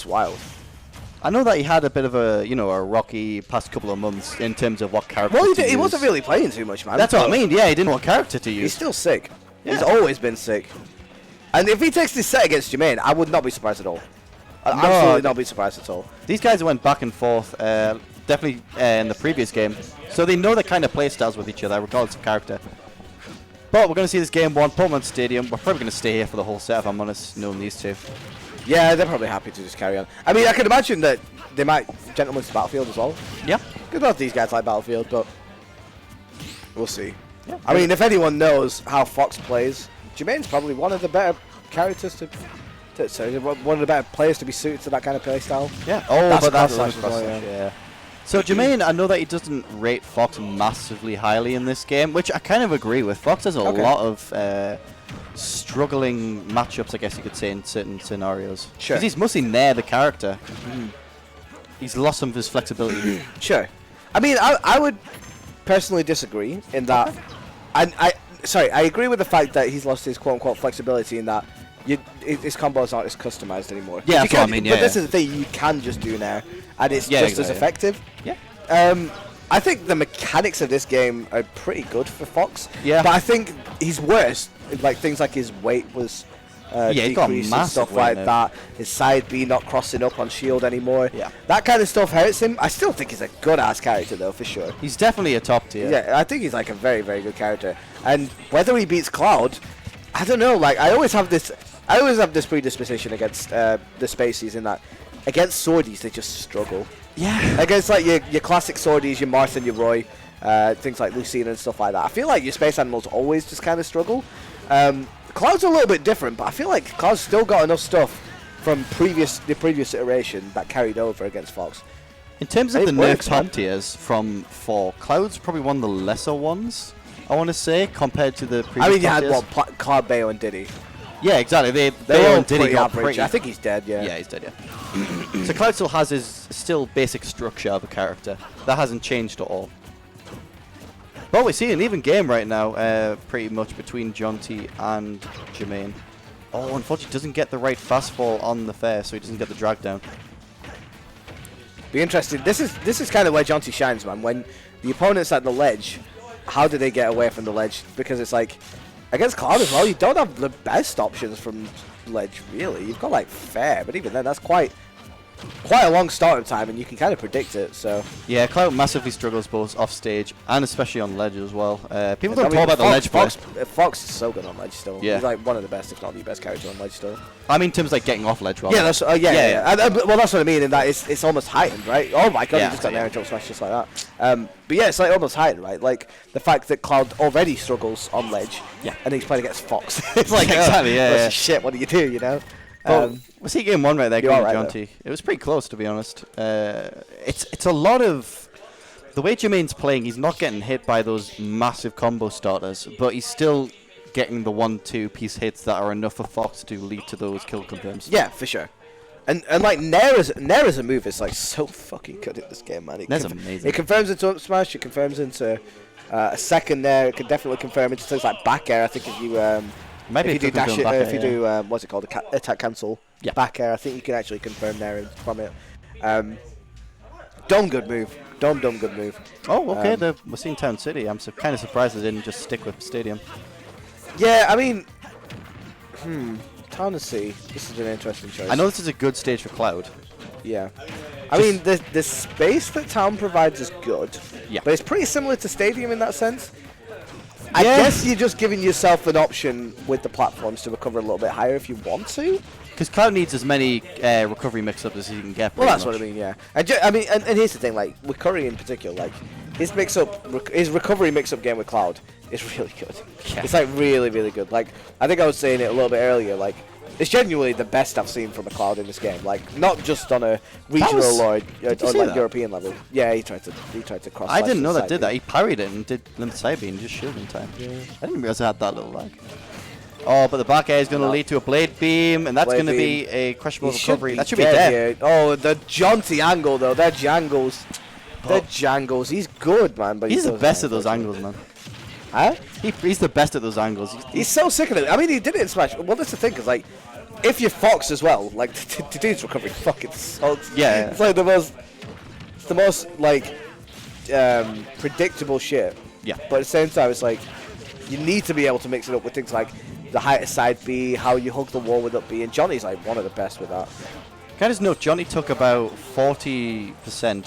It's wild. I know that he had a bit of a, a rocky past couple of months in terms of what character Well, to he use. wasn't really playing too much, man. That's what I mean. Yeah, he didn't know what character to use. He's still sick. Yeah. He's always been sick. And if he takes this set against Jermaine, I would not be surprised at all. I'd absolutely not be surprised at all. These guys went back and forth, definitely in the previous game, so they know the kind of play styles with each other, regardless of character. But we're going to see this game 1, Pokemon Stadium. We're probably going to stay here for the whole set, if I'm honest, knowing these two. Yeah, they're probably happy to just carry on. I mean, I can imagine that they might Gentleman's Battlefield as well. Yeah. Because both these guys like Battlefield, but we'll see. Yeah. I mean, if anyone knows how Fox plays, Jermaine's probably one of the better characters one of the better players to be suited to that kind of play style. Yeah. Oh, but that's cross cross well, slash, yeah. So Jermaine, I know that he doesn't rate Fox massively highly in this game, which I kind of agree with. Fox has a lot of struggling matchups, I guess you could say, in certain scenarios. Sure. Because he's mostly near the character. He's lost some of his flexibility. Sure. I mean, I would personally disagree in that. I agree with the fact that he's lost his quote-unquote flexibility in that his combos aren't as customized anymore. Yeah, that's what I mean, but this is the thing you can just do now, and it's just as effective. Yeah. I think the mechanics of this game are pretty good for Fox. Yeah. But I think he's worse. Like things like his weight was decreased and stuff like that. His side B not crossing up on shield anymore. Yeah. That kind of stuff hurts him. I still think he's a good ass character though, for sure. He's definitely a top tier. Yeah, I think he's like a very, very good character. And whether he beats Cloud, I don't know. Like I always have this predisposition against the Spaceys in that against Swordies they just struggle. Yeah. Against like your classic Swordies, your Marth and your Roy, things like Lucina and stuff like that. I feel like your Space Animals always just kind of struggle. Cloud's a little bit different, but I feel like Cloud's still got enough stuff from the previous iteration that carried over against Fox. In terms of the nerf top tiers from 4, Cloud's probably one of the lesser ones, I want to say, compared to the previous. I mean, you had Cloud, Bayo, and Diddy. Yeah, exactly. They're all pretty average. I think he's dead. Yeah. Yeah, he's dead. Yeah. So Cloud still has his basic structure of a character that hasn't changed at all. But we see an even game right now, pretty much between Jonty and Jermaine. Oh, unfortunately, doesn't get the right fastball on the fair, so he doesn't get the drag down. Be interesting. This is kind of where Jonty shines, man. When the opponent's at the ledge, how do they get away from the ledge? Because it's like against Cloud as well, you don't have the best options from ledge really. You've got like fair, but even then, that's quite a long startup time, and you can kind of predict it. So yeah, Cloud massively struggles both off stage and especially on ledge as well. People don't talk about the ledge play. Fox is so good on ledge still. Yeah. He's like one of the best, if not the best character on ledge still. I mean, in terms of like getting off ledge, rather. Yeah, that's yeah. Well, that's what I mean. In that it's almost heightened, right? Oh my god, he just got an air jump smash just like that. But yeah, it's like almost heightened, right? Like the fact that Cloud already struggles on ledge, and he's playing against Fox. It's like exactly, shit. What do you do? You know. We see game 1 right there, right, Jonty. It was pretty close, to be honest. It's a lot of the way Jermaine's playing. He's not getting hit by those massive combo starters, but he's still getting the 1-2 piece hits that are enough for Fox to lead to those kill confirms. Yeah, for sure. And like Nair as a move is like so fucking good in this game, man. That's amazing. It confirms into up smash. It confirms into a second Nair. It can definitely confirm into things like back air. I think if you maybe if you do dash it, if you do what's it called, attack cancel, back air, I think you can actually confirm there from it. Dumb good move. Dumb good move. Oh, okay. We're seeing Town City. I'm kind of surprised they didn't just stick with Stadium. Yeah, I mean, Town City. This is an interesting choice. I know this is a good stage for Cloud. Yeah. I mean, the space that Town provides is good. Yeah. But it's pretty similar to Stadium in that sense. I guess you're just giving yourself an option with the platforms to recover a little bit higher if you want to. Because Cloud needs as many recovery mix-ups as he can get. Well, that's what I mean, yeah. And here's the thing, like, with Curry in particular, like, his recovery mix-up game with Cloud is really good. Yeah. It's, like, really, really good. Like, I think I was saying it a little bit earlier, like, it's genuinely the best I've seen from a Cloud in this game. Like, not just on a regional or like European level. Yeah, he tried to cross. I didn't know that did that. He parried it and did limit side beam, just shielded in time. Yeah. I didn't realize I had that little lag. Oh, but the back air is going to lead to a blade beam, and that's going to be a questionable recovery. That should be dead. Oh, the Jonty angle though, they're jangles. They're jangles. He's good, man. But he's the best at those angles, man. Huh? He's the best at those angles. He's so sick of it. I mean, he did it in Smash. Well, that's the thing, because like, if you're Fox as well, like the dude's recovery fucking sucks. Yeah. It's like the most like predictable shit. Yeah. But at the same time, it's like you need to be able to mix it up with things like the height of side B, how you hug the wall with up B, and Johnny's like one of the best with that. Can I just note, Johnny took about 40%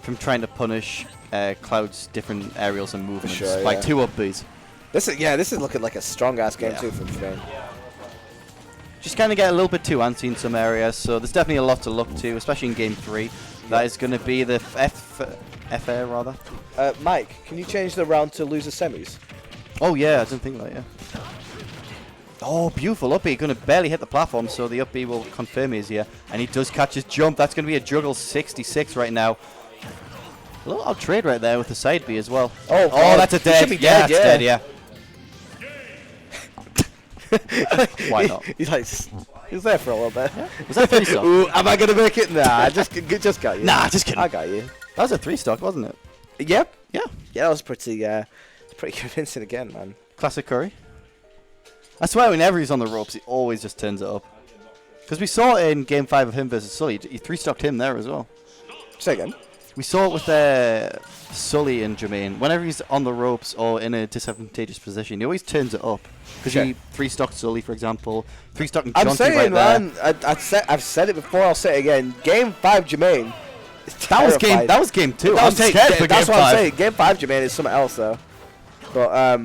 from trying to punish Cloud's different aerials and movements by 2 up Bs. This is looking like a strong ass game too from Jermaine. Just kind of get a little bit too antsy in some areas, so there's definitely a lot to look to, especially in game 3. That is going to be the FA rather. Mike, can you change the round to loser semis? Oh yeah, I didn't think that. Yeah. Oh, beautiful up B. Going to barely hit the platform, so the up B will confirm he's here. And he does catch his jump. That's going to be a juggle 66 right now. A little odd trade right there with the side B as well. Oh, that's a dead. Yeah, it's dead, yeah. Why not? He's like, he's there for a little bit. Yeah. Was that a 3-stock? Ooh, am I going to make it? Nah, just got you. Nah, just kidding. I got you. That was a 3-stock, wasn't it? Yep. Yeah. Yeah, that was pretty convincing again, man. Classic Curry. I swear whenever he's on the ropes, he always just turns it up. Because we saw it in Game 5 of him versus Sully. He 3-stocked him there as well. Say again? We saw it with Sully and Jermaine. Whenever he's on the ropes or in a disadvantageous position, he always turns it up. Because he 3-stocked Sully, for example. 3-stocked Jonty I'm saying, right man, I've said it before, I'll say it again. Game 5 Jermaine is terrifying. That was game 2. That's I'm scared for that's game what 5. I'm saying. Game 5 Jermaine is something else, though. But,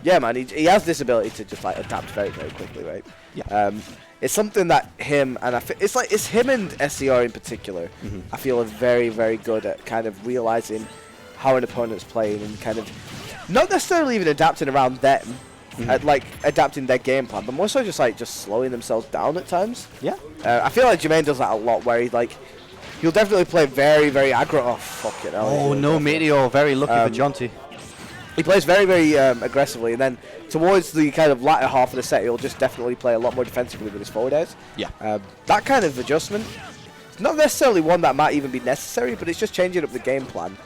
yeah, man, he has this ability to just, like, adapt very, very quickly, right? Yeah. It's something that him and it's him and SCR in particular. I feel are very, very good at kind of realizing how an opponent's playing and kind of not necessarily even adapting around them, at, like adapting their game plan, but more so just slowing themselves down at times. Yeah. I feel like Jermaine does that a lot, where he'll definitely play very, very aggro. Oh fuck it! Oh no, Meteor! Very lucky for Jonty. He plays very, very aggressively, and then towards the kind of latter half of the set, he'll just definitely play a lot more defensively with his forward airs. Yeah. That kind of adjustment, it's not necessarily one that might even be necessary, but it's just changing up the game plan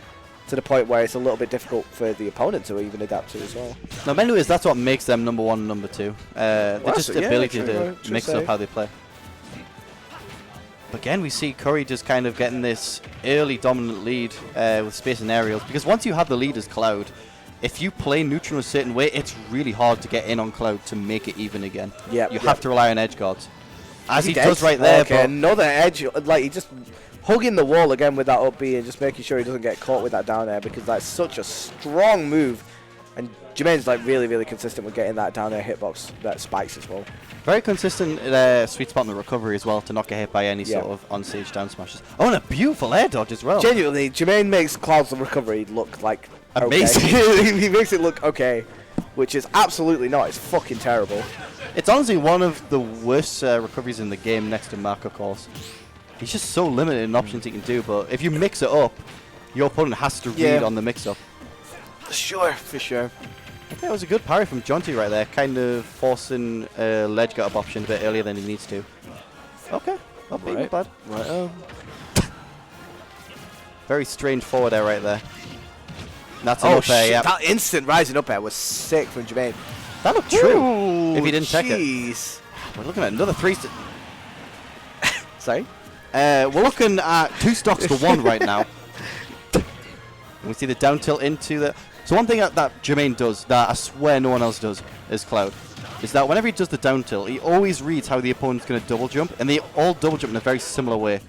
to the point where it's a little bit difficult for the opponent to even adapt to as well. Now, anyways, that's what makes them number 1 and number 2. They're just ability to mix up how they play. Again, we see Curry just kind of getting this early dominant lead with space and aerials, because once you have the lead as Cloud, if you play neutral in a certain way, it's really hard to get in on Cloud to make it even again. Yeah, you have to rely on edge guards. As he does right there. Okay, another edge, like he just hugging the wall again with that up B and just making sure he doesn't get caught with that down air, because that's such a strong move. And Jermaine's like really, really consistent with getting that down air hitbox that spikes as well. Very consistent sweet spot in the recovery as well to not get hit by any sort of on-stage down smashes. Oh, and a beautiful air dodge as well. Genuinely, Jermaine makes Cloud's recovery look like amazing. Okay. He makes it look okay, which is absolutely not. It's fucking terrible. It's honestly one of the worst recoveries in the game next to Mark, of course. He's just so limited in options he can do, but if you mix it up, your opponent has to read on the mix-up. Sure, for sure. Okay, that was a good parry from Jonty right there, kind of forcing a ledge gut up option a bit earlier than he needs to. Okay, not bad. Right. Very strange forward air right there. And that's an up air, yeah. That instant rising up air was sick from Jermaine. That looked true if he didn't check it. We're looking at another 3. Sorry? We're looking at 2 stocks to 1 right now. We see the down tilt into the... So one thing that Jermaine does that I swear no one else does is Cloud, is that whenever he does the down tilt, he always reads how the opponent's going to double jump, and they all double jump in a very similar way.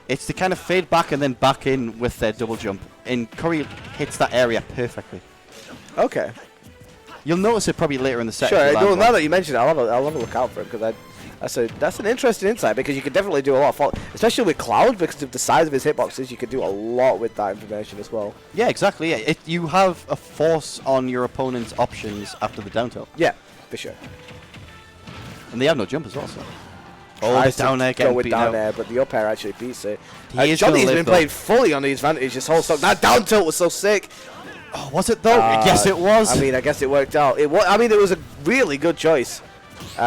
It's to kind of fade back and then back in with their double jump, and Curry hits that area perfectly. Okay. You'll notice it probably later in the set. Sure, now that you mention it, I'll have a look out for it, because that's an interesting insight, because you can definitely do a lot of especially with Cloud, because of the size of his hitboxes, you can do a lot with that information as well. Yeah, exactly. Yeah. You have a force on your opponent's options after the down tilt. Yeah, for sure. And they have no jump as well, so. Oh, the down air getting beat down out. air, but the up air actually beats it. Johnny's been playing fully on the advantage this whole stock. That down tilt was so sick. Oh, was it though? Yes, it was. I mean, I guess it worked out. It was a really good choice.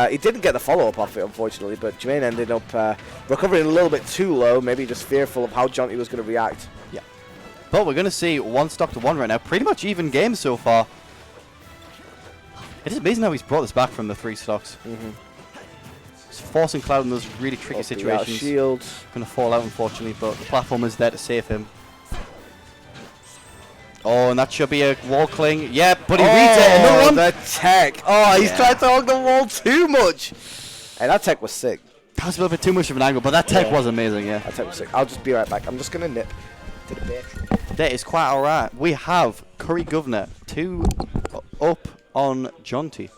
He didn't get the follow-up off it, unfortunately, but Jermaine ended up recovering a little bit too low, maybe just fearful of how Jonty was going to react. Yeah. But we're going to see 1 stock to 1 right now. Pretty much even game so far. It is amazing how he's brought this back from the 3 stocks. just forcing Cloud in those really tricky situations. Shield. Going to fall out, unfortunately, but the platform is there to save him. Oh, and that should be a wall cling. Yeah, but he reads it. Another one. The tech. Oh, he's tried to hog the wall too much. Hey, that tech was sick. That was a little bit too much of an angle, but that tech was amazing, yeah. That tech was sick. I'll just be right back. I'm just going to nip to the bathroom. That is quite alright. We have CurryGovernor 2 up on Jonty.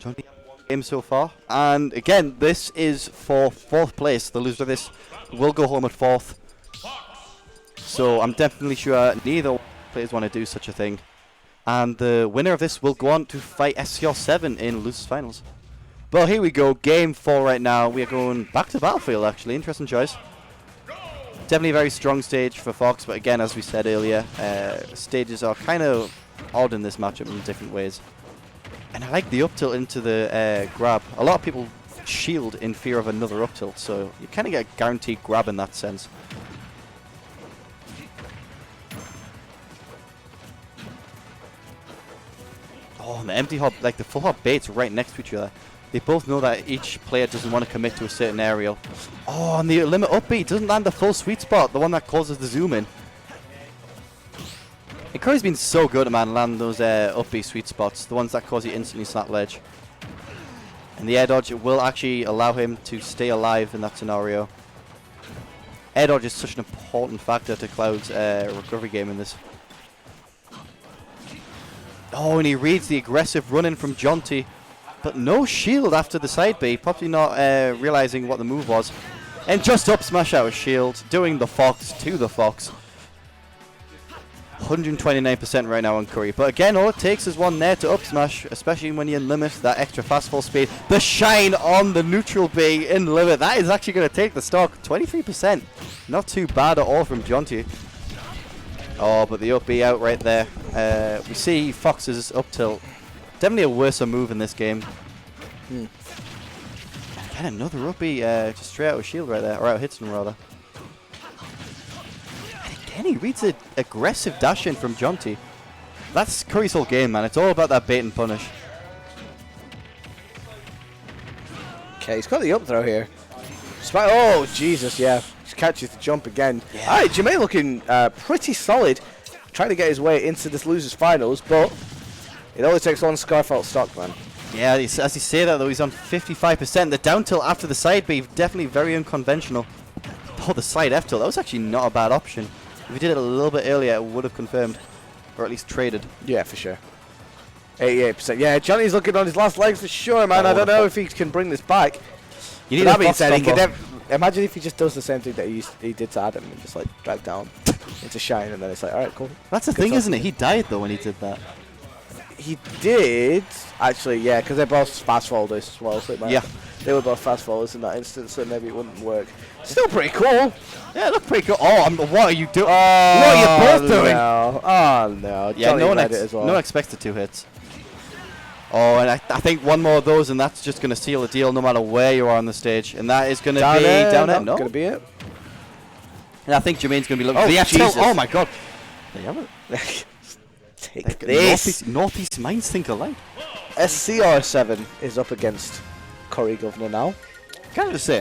Jonty game so far. And again, this is for 4th place. The loser of this will go home at 4th. So I'm definitely sure neither players want to do such a thing. And the winner of this will go on to fight SCR7 in losers finals. But here we go, game 4 right now. We are going back to Battlefield actually. Interesting choice. Definitely a very strong stage for Fox, but again, as we said earlier, stages are kind of odd in this matchup in different ways. And I like the up tilt into the grab. A lot of people shield in fear of another up tilt, so you kind of get a guaranteed grab in that sense. Oh, and the empty hop, like the full hop baits right next to each other. They both know that each player doesn't want to commit to a certain aerial. Oh, and the limit up B doesn't land the full sweet spot, the one that causes the zoom in. And Curry's been so good at landing those up B sweet spots, the ones that cause you instantly snap ledge. And the air dodge will actually allow him to stay alive in that scenario. Air dodge is such an important factor to Cloud's recovery game in this. Oh, and he reads the aggressive run-in from Jonty. But no shield after the side B, probably not realizing what the move was. And just up smash out of shield, doing the Fox to the Fox. 129% right now on Curry. But again, all it takes is one there to up smash, especially when you limit that extra fast fall speed. The shine on the neutral B in limit. That is actually going to take the stock. 23%. Not too bad at all from Jonty. Oh, but the up B out right there. We see Fox's up tilt. Definitely a worse move in this game. And another up B just straight out of shield right there. Or out of hits rather. And again, he reads an aggressive dash in from Jonty. That's Curry's whole game, man. It's all about that bait and punish. Okay, he's got the up throw here. Oh, Jesus, yeah. Just catches the jump again. Yeah. All right, Jermaine looking pretty solid. Trying to get his way into this losers finals, but it only takes one Skarfelt stock, man. Yeah, as you say that, though, he's on 55%. The down tilt after the side B, definitely very unconventional. Oh, the side F tilt, that was actually not a bad option. If he did it a little bit earlier, it would have confirmed. Or at least traded. Yeah, for sure. 88%. Yeah, Johnny's looking on his last legs for sure, man. I don't know if he can bring this back. You need that being said, he could imagine if he just does the same thing that he did to Adam and just like drag down into shine, and then it's like, all right, cool. That's the thing, isn't it? He died though when he did that. He did actually, yeah, because they're both fast folders as well. So they were both fast folders in that instance, so maybe it wouldn't work. Still pretty cool. Yeah, look pretty cool. Oh, what are you doing? What are you both doing? No. Oh no. Yeah, no one expects the 2 hits. Oh, and I think one more of those, and that's just going to seal the deal no matter where you are on the stage. And that is going to be down it. No, going to be it. And I think Jermaine's going to be looking for the Jesus. Oh my God. They have it. Take this. Northeast minds think alike. SCR7 is up against CurryGovernor now. Can I just say,